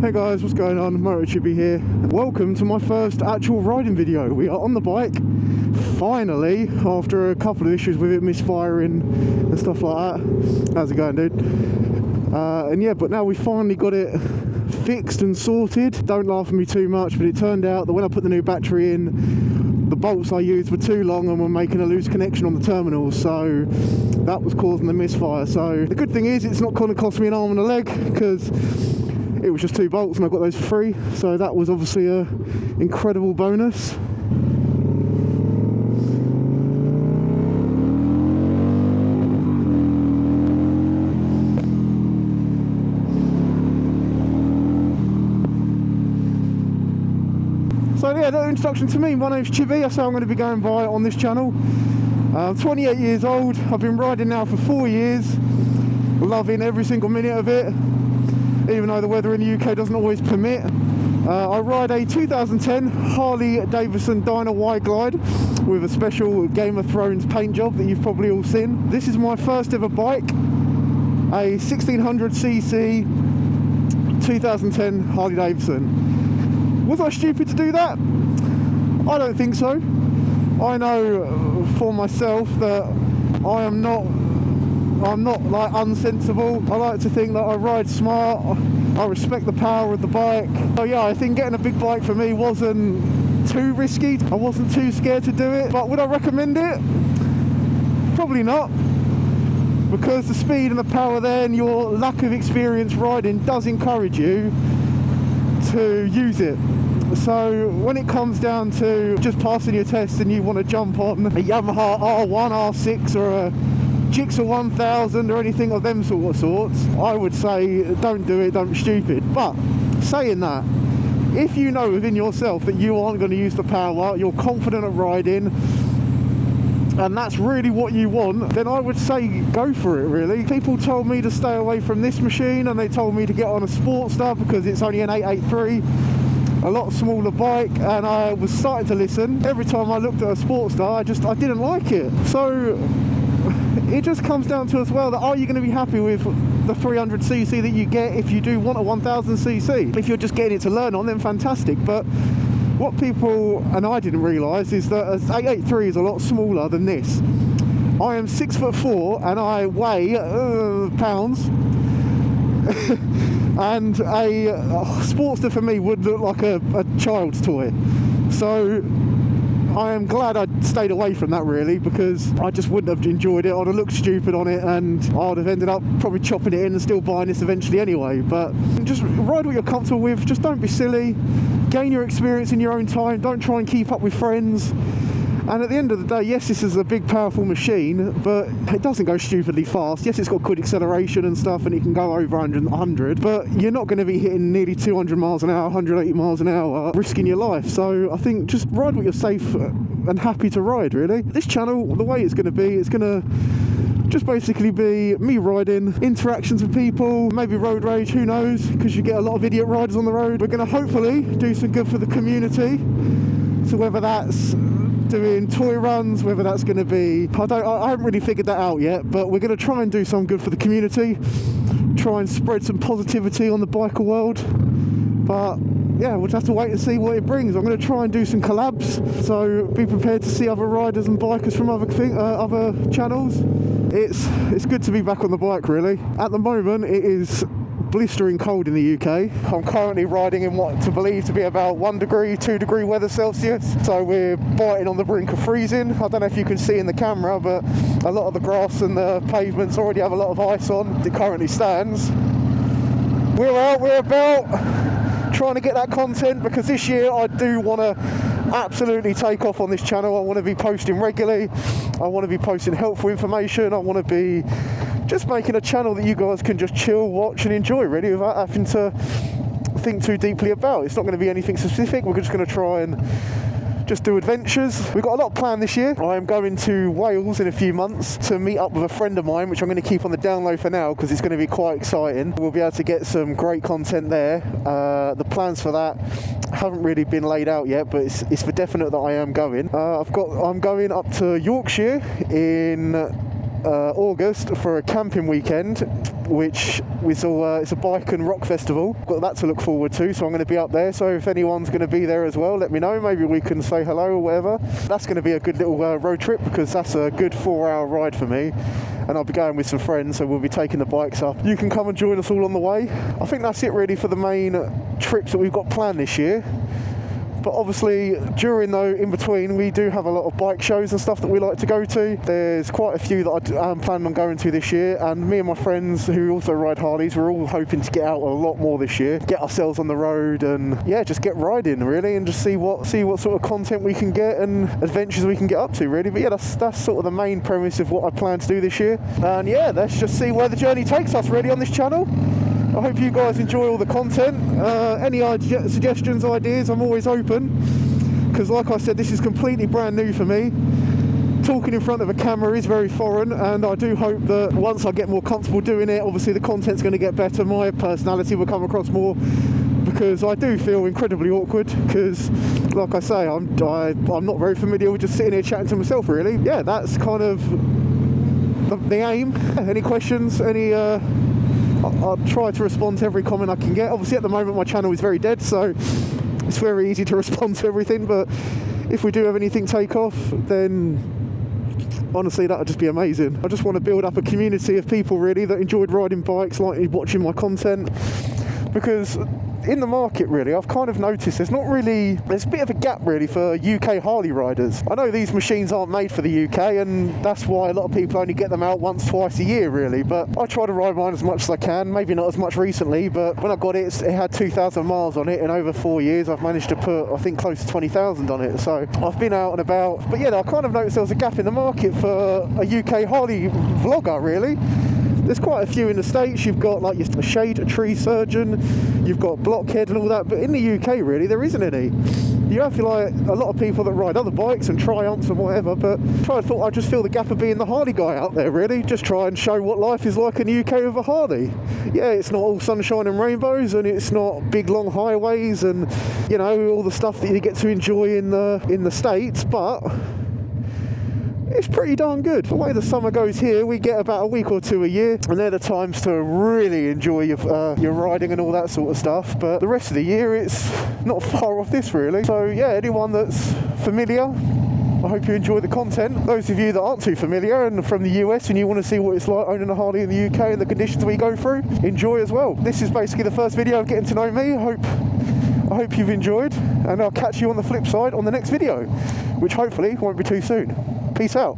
Hey guys, what's going on? Motochibby here. Welcome to my first actual riding video. We are on the bike, finally, after a couple of issues with it misfiring and stuff like that. How's it going, dude? And yeah, but now we finally got it fixed and sorted. Don't laugh at me too much, but it turned out that when I put the new battery in, the bolts I used were too long and were making a loose connection on the terminals, so that was causing the misfire. So the good thing is it's not going to cost me an arm and a leg, because it was just 2 bolts and I got those for free, so that was obviously a incredible bonus. So yeah, that introduction to me. My name's Chibby, that's how I'm going to be going by on this channel. I'm 28 years old, I've been riding now for 4 years, loving every single minute of it, even though the weather in the UK doesn't always permit. I ride a 2010 Harley Davidson Dyna Y Glide with a special Game of Thrones paint job that you've probably all seen. This is my first ever bike, a 1600cc 2010 Harley Davidson. Was I stupid to do that? I don't think so. I know for myself that I'm not like unsensible. I like to think that I ride smart, I respect the power of the bike. So yeah, I think getting a big bike for me wasn't too risky. I wasn't too scared to do it. But would I recommend it? Probably not, because the speed and the power there and your lack of experience riding does encourage you to use it. So when it comes down to just passing your test and you want to jump on a Yamaha R1, R6 or a Gixxer 1000 or anything of them sorts, I would say don't do it, don't be stupid. But saying that, if you know within yourself that you aren't going to use the power, you're confident at riding, and that's really what you want, then I would say go for it, really. People told me to stay away from this machine, and they told me to get on a Sportster because it's only an 883, a lot smaller bike, and I was starting to listen. Every time I looked at a Sportster, I didn't like it. So it just comes down to as well that are you going to be happy with the 300cc that you get if you do want a 1000cc? If you're just getting it to learn on, then fantastic. But what people, and I didn't realise, is that an 883 is a lot smaller than this. I am 6'4" and I weigh pounds. And a Sportster for me would look like a child's toy. So I am glad I stayed away from that, really, because I just wouldn't have enjoyed it. I'd have looked stupid on it, and I'd have ended up probably chopping it in and still buying this eventually anyway. But just ride what you're comfortable with, just don't be silly, gain your experience in your own time, don't try and keep up with friends. And at the end of the day, yes, this is a big powerful machine, but it doesn't go stupidly fast. Yes, it's got good acceleration and stuff, and it can go over 100, but you're not going to be hitting nearly 200 miles an hour, 180 miles an hour, risking your life. So I think just ride what you're safe and happy to ride, really. This channel, the way it's going to be, it's going to just basically be me riding, interactions with people, maybe road rage, who knows, because you get a lot of idiot riders on the road. We're going to hopefully do some good for the community. So whether that's doing toy runs, whether that's going to be, I haven't really figured that out yet, but we're going to try and do some good for the community, try and spread some positivity on the biker world. But yeah, we'll just have to wait and see what it brings. I'm going to try and do some collabs, so be prepared to see other riders and bikers from other channels. It's good to be back on the bike, really. At the moment it is blistering cold in the UK. I'm currently riding in what to believe to be about 1 degree, 2 degree weather Celsius. So we're biting on the brink of freezing. I don't know if you can see in the camera, but a lot of the grass and the pavements already have a lot of ice on. It currently stands. We're out, we're about, trying to get that content, because this year I do want to absolutely take off on this channel. I want to be posting regularly. I want to be posting helpful information. I want to be just making a channel that you guys can just chill, watch and enjoy, really, without having to think too deeply about. It's not going to be anything specific. We're just going to try and just do adventures. We've got a lot planned this year. I am going to Wales in a few months to meet up with a friend of mine, which I'm going to keep on the down low for now because it's going to be quite exciting. We'll be able to get some great content there. The plans for that haven't really been laid out yet, but it's for definite that I am going. I'm going up to Yorkshire in August for a camping weekend, which it's a bike and rock festival. Got that to look forward to, so I'm going to be up there. So if anyone's going to be there as well, let me know. Maybe we can say hello or whatever. That's going to be a good little road trip, because that's a good 4-hour ride for me. And I'll be going with some friends, so we'll be taking the bikes up. You can come and join us all on the way. I think that's it really for the main trips that we've got planned this year. But obviously, in between, we do have a lot of bike shows and stuff that we like to go to. There's quite a few that I'm planning on going to this year, and me and my friends who also ride Harleys, we're all hoping to get out a lot more this year, get ourselves on the road, and yeah, just get riding really, and just see what sort of content we can get and adventures we can get up to really. But yeah, that's sort of the main premise of what I plan to do this year. And yeah, let's just see where the journey takes us really on this channel. I hope you guys enjoy all the content. Any suggestions, ideas, I'm always open, because like I said, this is completely brand new for me. Talking in front of a camera is very foreign, and I do hope that once I get more comfortable doing it, obviously the content's going to get better, my personality will come across more, because I do feel incredibly awkward, because like I say, I'm not very familiar with just sitting here chatting to myself really. Yeah, that's kind of the aim. Any questions, I'll try to respond to every comment I can get. Obviously at the moment my channel is very dead, so it's very easy to respond to everything, but if we do have anything take off, then honestly that would just be amazing. I just want to build up a community of people really that enjoyed riding bikes, like watching my content, because in the market really, I've kind of noticed there's a bit of a gap really for UK Harley riders. I know these machines aren't made for the UK, and that's why a lot of people only get them out once, twice a year really, but I try to ride mine as much as I can. Maybe not as much recently, but when I got it, it had 2,000 miles on it, and over 4 years I've managed to put, I think, close to 20,000 on it, so I've been out and about. But yeah, I kind of noticed there was a gap in the market for a UK Harley vlogger really. There's quite a few in the States. You've got like your Shade, a tree surgeon, you've got Blockhead and all that, but in the UK really there isn't any. You have like a lot of people that ride other bikes and Triumphs and whatever, but I thought I'd just fill the gap of being the Harley guy out there really, just try and show what life is like in the UK with a Harley. Yeah, it's not all sunshine and rainbows, and it's not big long highways and, you know, all the stuff that you get to enjoy in the States, but it's pretty darn good. The way the summer goes here, we get about a week or two a year, and they're the times to really enjoy your riding and all that sort of stuff. But the rest of the year, it's not far off this really. So yeah, anyone that's familiar, I hope you enjoy the content. Those of you that aren't too familiar and from the US and you want to see what it's like owning a Harley in the UK and the conditions we go through, enjoy as well. This is basically the first video of getting to know me. I hope you've enjoyed, and I'll catch you on the flip side on the next video, which hopefully won't be too soon. Peace out.